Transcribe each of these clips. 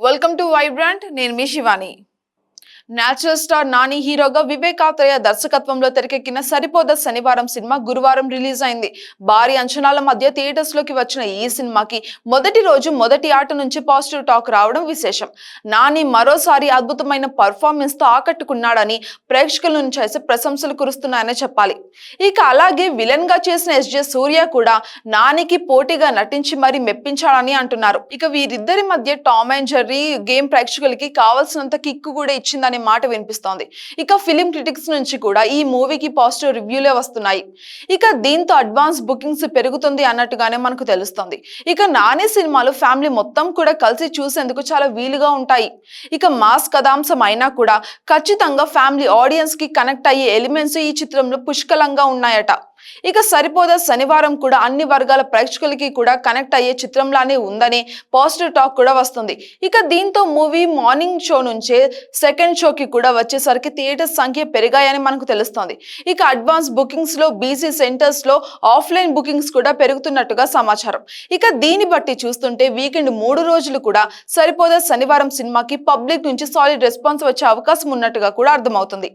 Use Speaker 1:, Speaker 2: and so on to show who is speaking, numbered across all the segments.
Speaker 1: Welcome to Vibrant. నేను మీ Shivani. Natural star Nani హీరోగా వివేకాత్రేయ దర్శకత్వంలో తెరకెక్కిన సరిపోద శనివారం సినిమా గురువారం రిలీజ్ అయింది. భారీ అంచనాల మధ్య థియేటర్స్ లోకి వచ్చిన ఈ సినిమాకి మొదటి రోజు మొదటి ఆట నుంచి పాజిటివ్ టాక్ రావడం విశేషం. నాని మరోసారి అద్భుతమైన పర్ఫార్మెన్స్ తో ఆకట్టుకున్నాడని ప్రేక్షకుల నుంచి అయితే ప్రశంసలు కురుస్తున్నాయని చెప్పాలి. ఇక అలాగే విలన్ గా చేసిన ఎస్జే సూర్య కూడా నానికి పోటీగా నటించి మరీ మెప్పించాడని అంటున్నారు. ఇక వీరిద్దరి మధ్య టామ్ అండ్ జెర్రీ గేమ్ ప్రేక్షకులకి కావాల్సినంత కిక్కు కూడా ఇచ్చిందని మాట వినిపిస్తోంది. ఇక ఫిలిం క్రిటిక్స్ నుంచి కూడా ఈ మూవీకి పాజిటివ్ రివ్యూలే వస్తున్నాయి. ఇక దీంతో అడ్వాన్స్ బుకింగ్స్ పెరుగుతుంది అన్నట్టుగానే మనకు తెలుస్తోంది. ఇక నాని సినిమాలు ఫ్యామిలీ మొత్తం కూడా కలిసి చూసేందుకు చాలా వీలుగా ఉంటాయి. ఇక మాస్ కథాంశం అయినా కూడా ఖచ్చితంగా ఫ్యామిలీ ఆడియన్స్ కి కనెక్ట్ అయ్యే ఎలిమెంట్స్ ఈ చిత్రంలో పుష్కలంగా ఉన్నాయట. ఇక సరిపోద శనివారం కూడా అన్ని వర్గాల ప్రేక్షకులకి కూడా కనెక్ట్ అయ్యే చిత్రంలానే ఉందని పాజిటివ్ టాక్ కూడా వస్తుంది. ఇక దీంతో మూవీ మార్నింగ్ షో నుంచే సెకండ్ షోకి కూడా వచ్చేసరికి థియేటర్స్ సంఖ్య పెరిగాయని మనకు తెలుస్తోంది. ఇక అడ్వాన్స్ బుకింగ్స్ లో బీసీ సెంటర్స్ లో ఆఫ్లైన్ బుకింగ్స్ కూడా పెరుగుతున్నట్టుగా సమాచారం. ఇక దీన్ని బట్టి చూస్తుంటే వీకెండ్ 3 రోజులు కూడా సరిపోద శనివారం సినిమాకి పబ్లిక్ నుంచి సాలిడ్ రెస్పాన్స్ వచ్చే అవకాశం ఉన్నట్టుగా కూడా అర్థమవుతుంది.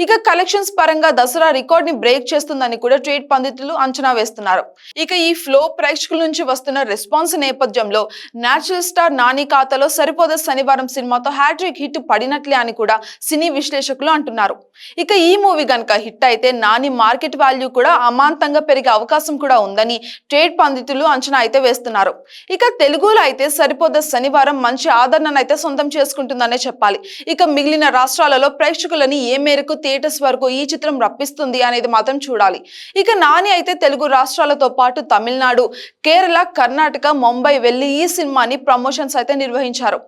Speaker 1: ఇక కలెక్షన్స్ పరంగా దసరా రికార్డ్ ని బ్రేక్ చేస్తుందని కూడా ట్రేడ్ పండితులు అంచనా వేస్తున్నారు. ఇక ఈ ఫ్లో ప్రేక్షకుల నుంచి వస్తున్న రెస్పాన్స్ నేపథ్యంలో నేచురల్ స్టార్ నాని ఖాతాలో సరిపోద శనివారం సినిమాతో హ్యాట్రిక్ హిట్ పడినట్లే అని కూడా సినీ విశ్లేషకులు అంటున్నారు. ఇక ఈ మూవీ గనక హిట్ అయితే నాని మార్కెట్ వాల్యూ కూడా అమాంతంగా పెరిగే అవకాశం కూడా ఉందని ట్రేడ్ పండితులు అంచనా అయితే వేస్తున్నారు. ఇక తెలుగులో అయితే సరిపోద శనివారం మంచి ఆదరణను అయితే సొంతం చేసుకుంటుందనే చెప్పాలి. ఇక మిగిలిన రాష్ట్రాలలో ప్రేక్షకులని ఏ మేరకు థియేటర్స్ వరకు ఈ చిత్రం రప్పిస్తుంది అనేది మాత్రం చూడాలి. ఇక నాని అయితే తెలుగు రాష్ట్రాలతో పాటు తమిళనాడు, కేరళ, కర్ణాటక, ముంబై వెళ్లి ఈ సినిమాని ప్రమోషన్స్ అయితే నిర్వహించారు.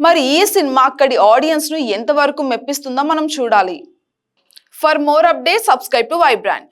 Speaker 1: మరి ఈ సినిమా అక్కడి ఆడియన్స్ ను ఎంతవరకు మెప్పిస్తుందో మనం చూడాలి. For more updates subscribe to Vibrant.